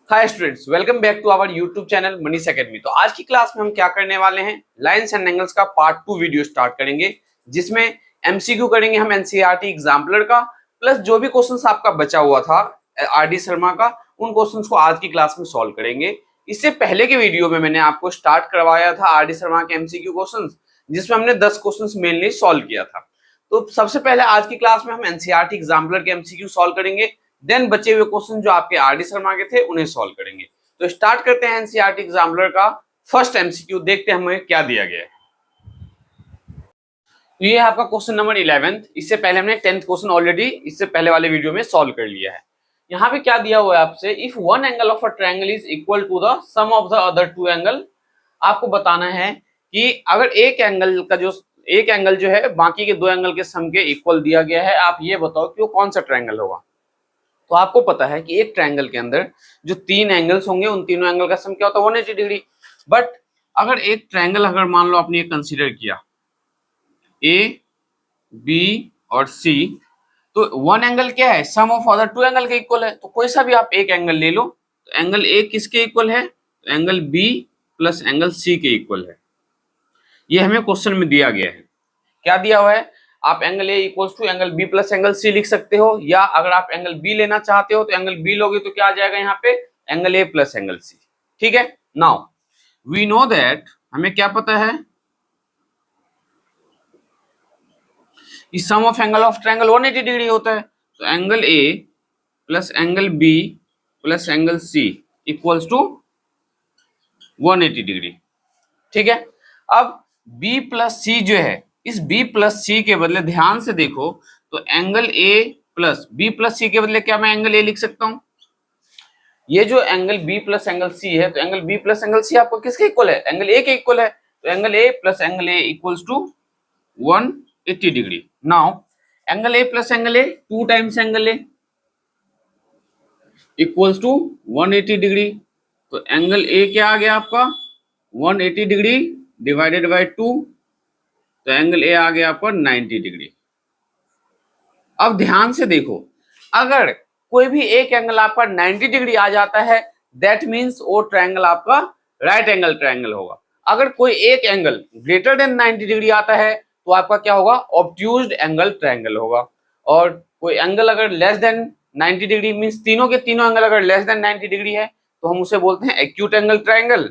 Hi students, welcome back to our YouTube channel Manish academy. तो आज की क्लास में हम क्या करने वाले हैं, लाइंस एंड एंगल्स का पार्ट 2 वीडियो स्टार्ट करेंगे, जिसमें एमसीक्यू करेंगे हम एनसीईआरटी एग्जाम्पलर का, प्लस जो भी क्वेश्चंस आपका बचा हुआ था आरडी शर्मा का, उन क्वेश्चंस को आज की क्लास में सॉल्व करेंगे। इससे पहले के वीडियो में मैंने आपको स्टार्ट करवाया था आरडी शर्मा के एमसीक्यू क्वेश्चंस, जिसमें हमने 10 क्वेश्चंस मेनली सॉल्व किया था। तो सबसे पहले आज की क्लास में हम एनसीईआरटी एग्जाम्पलर के एमसीक्यू सॉल्व करेंगे, देन बचे हुए क्वेश्चन जो आपके आरडी शर्मा के थे उन्हें सॉल्व करेंगे। तो स्टार्ट करते हैं एनसीईआरटी एग्जाम्पलर का फर्स्ट एमसीक्यू, देखते हैं हमें क्या दिया गया है। तो ये आपका क्वेश्चन नंबर 11। इससे पहले हमने 10th क्वेश्चन ऑलरेडी इससे पहले वाले वीडियो में सॉल्व कर लिया है। यहाँ पे क्या दिया हुआ है आपसे, if one angle of a triangle is equal to the sum of the other two angle. आपको बताना है कि अगर एक एंगल जो है बाकी के दो एंगल के सम के इक्वल दिया गया है, आप ये बताओ कि वो कौन सा ट्रायंगल होगा। तो आपको पता है कि एक ट्रायंगल के अंदर जो तीन एंगल्स होंगे, उन तीनों एंगल का सम क्या होता है, 180 डिग्री। बट अगर एक ट्रायंगल अगर मान लो आपने कंसीडर किया ए, बी और सी, तो वन एंगल क्या है, sum of other two angle के इक्वल है। तो कोई सा भी आप एक एंगल ले लो, तो एंगल ए किसके इक्वल है, तो angle B plus angle C के इक्वल है। ये हमें क्वेश्चन में दिया गया है। क्या दिया हुआ है, आप angle A equals to angle B plus angle C लिख सकते हो, या अगर आप एंगल बी लेना चाहते हो तो एंगल बी लोगे तो क्या आ जाएगा यहाँ पे, angle A plus angle C. ठीक है। नाउ वी नो दैट, हमें क्या पता है, sum of angle of triangle 180 degree होता है। तो angle A plus angle B plus angle C equals to 180 degree. ठीक है। अब बी प्लस सी जो है, इस b प्लस सी के बदले ध्यान से देखो, तो angle a plus B plus C के बदले क्या मैं एंगल a लिख सकता हूं। ये जो angle b plus angle c है, तो angle b plus angle c आपको किसके इक्वल है, एंगल a के इक्वल है। तो angle a plus angle a equals to 180 degree. Now angle a plus angle a 2 times angle a equals to 180 degree. तो angle a क्या आ गया आपका, 180 डिग्री डिवाइडेड बाय 2, तो एंगल ए आ गया आपका 90 डिग्री। अब ध्यान से देखो, अगर कोई भी एक एंगल आपका 90 डिग्री आ जाता है, दैट मींस वो ट्रायंगल आपका राइट एंगल ट्रायंगल होगा। अगर कोई एक एंगल ग्रेटर देन 90 डिग्री आता है तो आपका क्या होगा, ऑब्ट्यूज्ड एंगल ट्रायंगल होगा। और कोई एंगल अगर लेस देन 90 डिग्री मींस तीनों के तीनों एंगल अगर लेस देन 90 डिग्री है तो हम उसे बोलते हैं एक्यूट एंगल ट्रायंगल।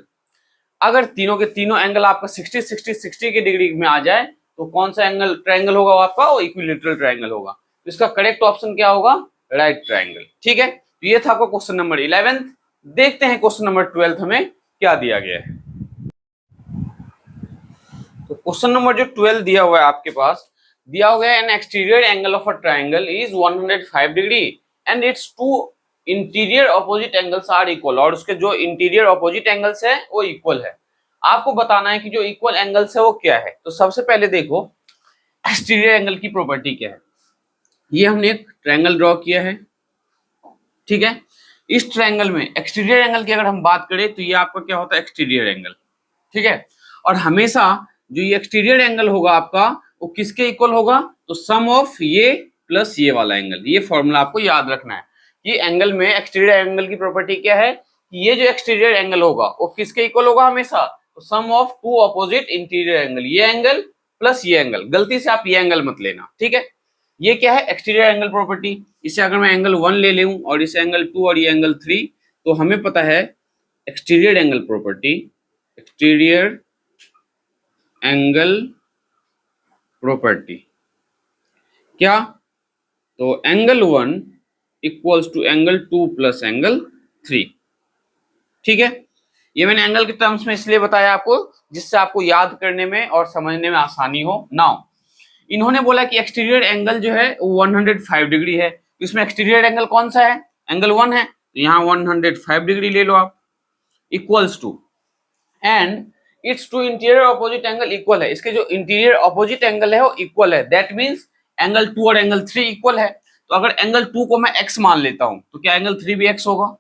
अगर तीनों के तीनों एंगल आपका 60 के डिग्री में आ जाए तो कौन सा एंगल ट्रायंगल होगा, वो आपका वो इक्विलैटरल ट्रायंगल होगा। तो इसका करेक्ट ऑप्शन क्या होगा, राइट ट्रायंगल। ठीक है। तो ये था आपका क्वेश्चन नंबर 11। देखते हैं क्वेश्चन नंबर 12 हमें क्या दिया गया है। तो क्वेश्चन नंबर जो 12 दिया हुआ है आपके पास, दिया हुआ है an exterior angle of a triangle is 105 degree and its two interior opposite angles are equal. और उसके जो इंटीरियर ऑपोजिट एंगल्स है वो इक्वल है। आपको बताना है कि जो इक्वल एंगल्स है वो क्या है। तो सबसे पहले देखो एक्सटीरियर एंगल की प्रॉपर्टी क्या है। ये हमने एक ट्रायंगल ड्रॉ किया है, ठीक है। इस ट्रायंगल में एक्सटीरियर एंगल की अगर हम बात करें तो ये आपका क्या होता है, एक्सटीरियर एंगल। ठीक है। और हमेशा जो ये एक्सटीरियर एंगल होगा आपका वो किसके इक्वल होगा, तो सम ऑफ ये प्लस ये वाला एंगल। ये फॉर्मूला आपको याद रखना है कि एंगल में एक्सटीरियर एंगल की प्रॉपर्टी क्या है, कि ये जो एक्सटीरियर एंगल होगा वो किसके इक्वल होगा हमेशा, तो sum of two opposite interior angle. ये एंगल प्लस ये एंगल, गलती से आप ये एंगल मत लेना। ठीक है। ये क्या है, एक्सटीरियर एंगल प्रॉपर्टी। इसे अगर मैं एंगल 1 ले लूं और इसे एंगल 2 और ये एंगल 3, तो हमें पता है exterior angle property, exterior angle property क्या, तो angle 1 equals to angle 2 plus angle 3। ठीक है। ये मैंने एंगल के टर्म्स में इसलिए बताया आपको जिससे आपको याद करने में और समझने में आसानी हो। नाउ इन्होंने बोला कि एक्सटीरियर एंगल जो है वो 105 डिग्री है। इसमें एक्सटीरियर एंगल कौन सा है, एंगल 1 है, तो यहाँ 105 डिग्री ले लो आप, equals to and its two interior opposite angle equal है। इसके जो इंटीरियर ऑपोजिट एंगल है वो इक्वल है, दैट मींस एंगल 2 और एंगल 3 इक्वल है। तो अगर एंगल 2 को मैं x मान लेता हूं तो क्या एंगल 3 भी x होगा।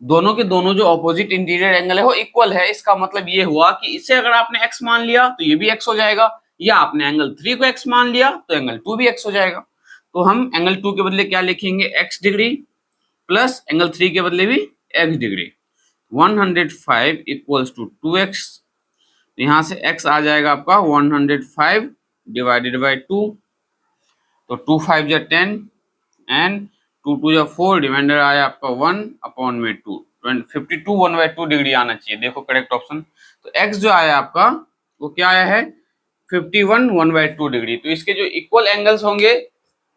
दोनों के दोनों जो ऑपोजिट इंटीरियर एंगल है वो इक्वल है। इसका मतलब ये हुआ कि इसे अगर आपने x मान लिया तो ये भी x हो जाएगा, या आपने एंगल 3 को x मान लिया तो एंगल 2 भी x हो जाएगा। तो हम एंगल 2 के बदले क्या लिखेंगे, x डिग्री प्लस एंगल 3 के बदले भी x degree. 105 equals to 2x, यहाँ से x आ जाएगा आपका 105 डिवाइडेड बाई 2, तो 2 5 जा 10 एंड 2 2 जा 4, रिमाइंडर आया आपका 1 अपॉन में 2, 52 1/2 डिग्री आना चाहिए। देखो करेक्ट ऑप्शन। तो x जो आया आपका वो क्या आया है 51 1/2 डिग्री। तो इसके जो इक्वल एंगल्स होंगे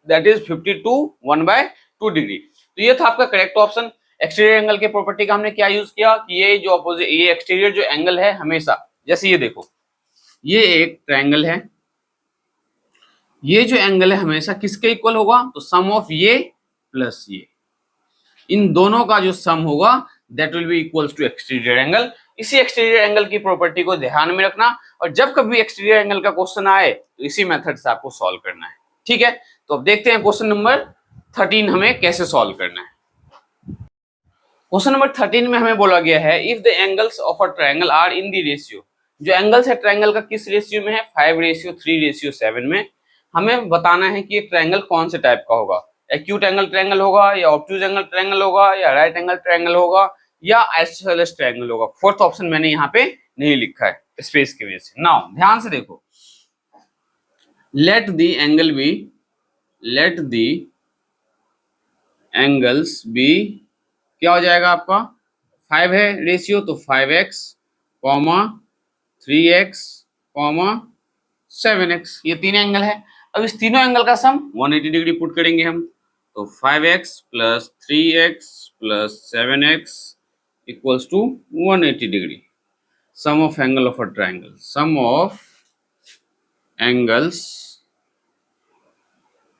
दैट इज 52 1/2 डिग्री। तो ये था आपका करेक्ट ऑप्शन। एक्सटीरियर एंगल के प्रॉपर्टी का हमने क्या यूज किया कि ये जो अपोजिट ये एक्सटीरियर जो एंगल है हमेशा, जैसे ये देखो ये एक ट्रायंगल है, ये जो एंगल है हमेशा किसके इक्वल होगा, तो सम ऑफ ये प्लस ये, इन दोनों का जो सम होगा that will be equals to exterior angle. इसी एक्सटीरियर एंगल की प्रॉपर्टी को ध्यान में रखना और जब कभी एक्सटीरियर एंगल का क्वेश्चन आए तो इसी मेथड से आपको सॉल्व करना है। ठीक है, तो अब देखते हैं क्वेश्चन नंबर 13 हमें कैसे सॉल्व करना है। क्वेश्चन नंबर 13 में हमें बोला गया है if the angles of a triangle are in the ratio, जो एंगल्स है ट्रायंगल का किस रेशियो में है 5:3:7 में, हमें बताना है कि ये ट्रायंगल कौन से टाइप का होगा, एक्यूट एंगल ट्रायंगल होगा या ऑब्ट्यूज एंगल ट्रायंगल होगा या राइट एंगल ट्रायंगल होगा या आइसोसेलेस ट्रायंगल होगा। फोर्थ ऑप्शन मैंने यहाँ पे नहीं लिखा है स्पेस की वजह से। नाउ ध्यान से देखो, लेट द एंगल्स बी क्या हो जाएगा आपका 5 है रेशियो, तो 5x, 3x, 7x, ये तीन एंगल है। अब इस तीनों एंगल का सम 180 डिग्री पुट करेंगे हम, तो 5x plus 3x plus 7x equals to 180 degree. Sum of angle of a triangle, sum of angles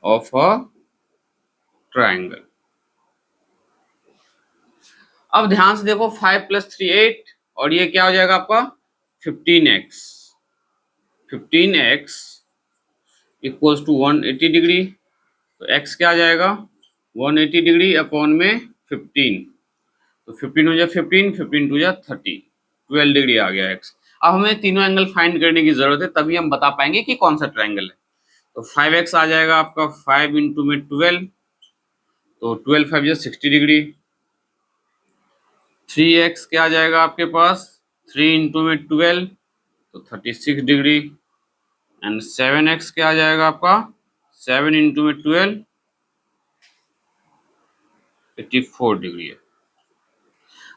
of a triangle. अब ध्यान से देखो 5 प्लस 3 8 और ये क्या हो जाएगा आपका 15x इक्वल्स टू 180 डिग्री, तो x क्या आ जाएगा 180 डिग्री अपॉन में 15, तो 15 हो जाए 15 टू जा 30, 12 डिग्री आ गया x। अब हमें तीनों एंगल फाइंड करने की जरूरत है, तभी हम बता पाएंगे कि कौन सा ट्रायंगल है। तो 5x आ जाएगा आपका 5 इंटू में 12, तो 12 5 जा 60 डिग्री। 3x क्या आ जाएगा आपके पास 3 इंटू में 12, तो 36 डिग्री एंड 7x क्या आ जाएगा आपका 7 इंटू में 12, 84 डिग्री है।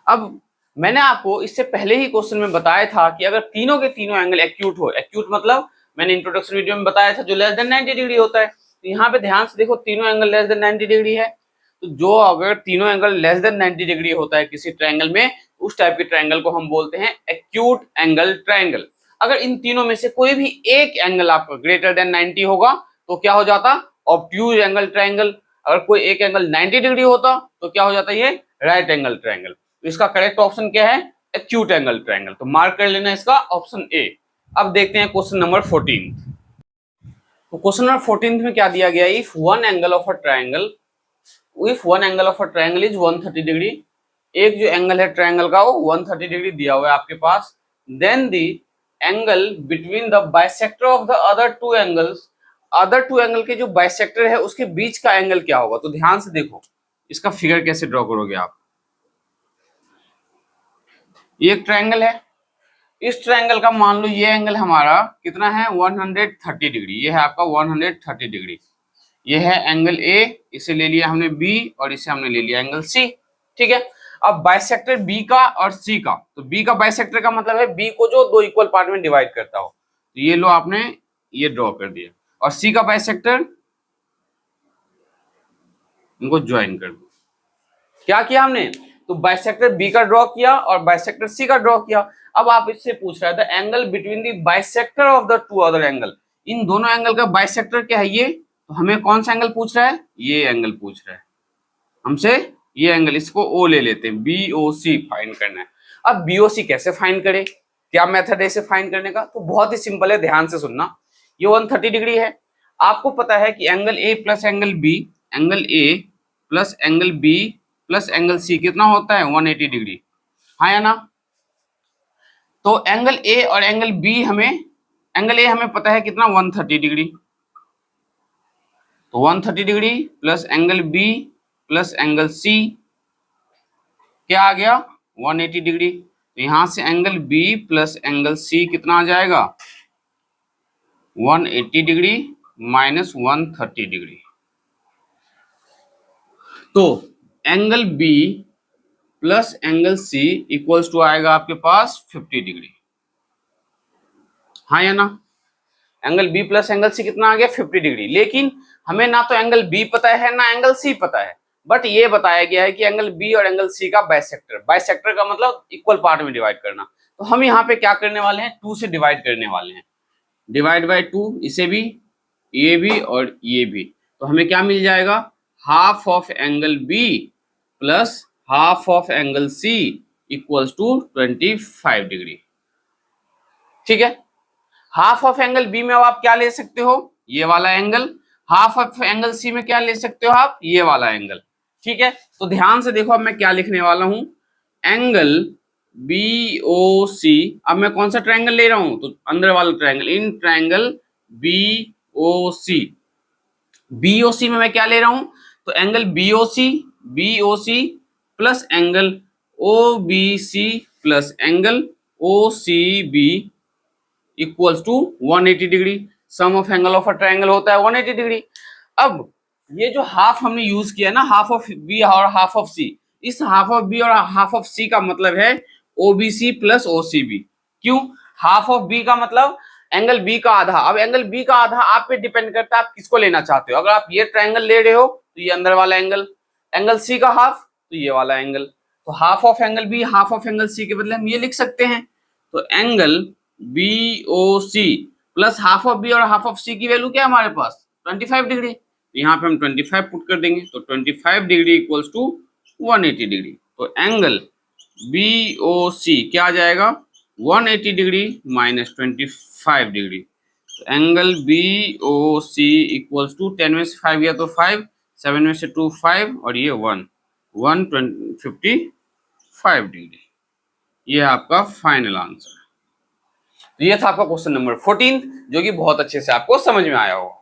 अब मैंने आपको इससे पहले ही क्वेश्चन में बताया था कि अगर तीनों के तीनों एंगल एक्यूट हो, एक्यूट मतलब मैंने इंट्रोडक्शन वीडियो में बताया था जो लेस देन 90 डिग्री होता है, तो यहाँ पे ध्यान से देखो तीनों एंगल लेस देन 90 डिग्री है, तो जो अगर तीनों एंगल लेस देन 90 डिग्री होता है किसी ट्रायंगल में, उस टाइप के ट्रायंगल को हम बोलते हैं एक्यूट एंगल ट्रायंगल। अगर इन तीनों में से कोई भी एक एंगल आपका ग्रेटर देन 90 होगा तो क्या हो जाता ऑब्ट्यूज एंगल ट्रायंगल, अगर कोई एक एंगल 90 डिग्री होता तो क्या हो जाता ये राइट एंगल ट्रायंगल। तो इसका करेक्ट ऑप्शन क्या है एक्यूट एंगल ट्रायंगल, तो मार्क कर लेना इसका ऑप्शन ए। अब देखते हैं क्वेश्चन नंबर 14। तो क्वेश्चन नंबर 14 में क्या दिया गया, if one angle of a triangle is 130 degree, एक जो एंगल है ट्रायंगल का वो 130 डिग्री दिया हुआ है आपके पास, then the angle between the bisector of the other two angle के जो बाइसेक्टर है उसके बीच का एंगल क्या होगा। तो ध्यान से देखो इसका फिगर कैसे ड्रॉ करोगे आप। ये एक ट्रायंगल है, इस ट्रायंगल का मान लो ये एंगल हमारा कितना है 130 डिग्री, ये है आपका 130 डिग्री, ये है एंगल ए, इसे ले लिया हमने बी और इसे हमने ले लिया एंगल सी। ठीक है, अब बाइसेक्टर बी का और सी का, तो बी का बाइसेक्टर का मतलब है बी को जो दो इक्वल पार्ट में डिवाइड करता हो, तो ये लो आपने ये ड्रॉ कर दिया, और सी का बाइसेक्टर इनको ज्वाइन कर दो। क्या किया हमने, तो बाइसेक्टर बी का ड्रॉ किया और बाइसेक्टर सी का ड्रॉ किया। अब आप इससे पूछ रहा था angle between the bisector of the two other angle, इन दोनों एंगल का बाइसेक्टर क्या है ये, तो हमें कौन सा एंगल पूछ रहा है, ये एंगल पूछ रहा है हमसे, ये एंगल, इसको ओ ले लेते हैं, BOC फाइंड करना है। अब BOC कैसे फाइंड करें, क्या मेथड है इसे फाइंड करने का, तो बहुत ही सिंपल है, ध्यान से सुनना। ये 130 डिग्री है, आपको पता है कि angle A plus angle B, angle A plus angle B plus angle C कितना होता है 180 डिग्री, हाँ या ना। तो एंगल A और एंगल B एंगल A हमें पता है कितना 130 डिग्री, तो 130 degree plus angle B plus angle C क्या आ गया 180 डिग्री। तो यहां से angle B plus angle C कितना आ जाएगा 180 डिग्री माइनस 130 डिग्री। तो angle B plus angle C equals to आएगा आपके पास 50 डिग्री। हाँ या ना, angle B plus angle C कितना आ गया 50 डिग्री। लेकिन हमें ना तो एंगल बी पता है ना एंगल सी पता है, बट ये बताया गया है कि एंगल बी और एंगल सी का बाइसेक्टर, बाइसेक्टर का मतलब इक्वल पार्ट में डिवाइड करना। तो हम यहाँ पे क्या करने वाले हैं 2 से डिवाइड करने वाले हैं, डिवाइड बाय 2, इसे भी ये भी और ये भी। तो हमें क्या मिल जाएगा half of angle B plus half of angle C equals to 25 degree. ठीक है, हाफ ऑफ एंगल बी में अब आप क्या ले सकते हो ये वाला angle, half of angle C में क्या ले सकते हो आप ये वाला एंगल। ठीक है, तो ध्यान से देखो अब मैं क्या लिखने वाला हूं, एंगल बी ओ सी। अब मैं कौन सा ट्रायंगल ले रहा हूं तो अंदर वाला triangle, in triangle B O C. B O C में मैं क्या ले रहा हूं तो angle B O C plus angle O B C plus angle O C B equals to 180 degree. Sum of angle of a triangle होता है 180 degree. अब ये जो हाफ हमने यूज किया ना, हाफ ऑफ बी और हाफ ऑफ सी, इस हाफ ऑफ बी और हाफ ऑफ सी का मतलब है ओबीसी प्लस ओसीबी। क्यों, हाफ ऑफ बी का मतलब एंगल बी का आधा। अब एंगल बी का आधा आप पे डिपेंड करता है आप किसको लेना चाहते हो। अगर आप ये ट्रायंगल ले रहे हो तो ये अंदर वाला एंगल, एंगल सी का हाफ तो ये वाला एंगल। तो half of angle B half of angle C के बदले हम ये लिख सकते हैं। तो angle B O C plus half of B और हाफ ऑफ सी की वैल्यू क्या है हमारे पास 25 डिग्री। यहाँ पे हम 25 पुट कर देंगे तो 25 डिग्री इक्वल्स टू 180 डिग्री। तो एंगल बी ओ सी क्या आ जाएगा 180 डिग्री माइनस 25 डिग्री। तो angle B O C equals to 10 में से 5 गया तो 5, 7 में से 2 5 और ये 155 डिग्री। ये है आपका फाइनल आंसर। तो ये था आपका क्वेश्चन नंबर 14 जो कि बहुत अच्छे से आपको समझ में आया होगा।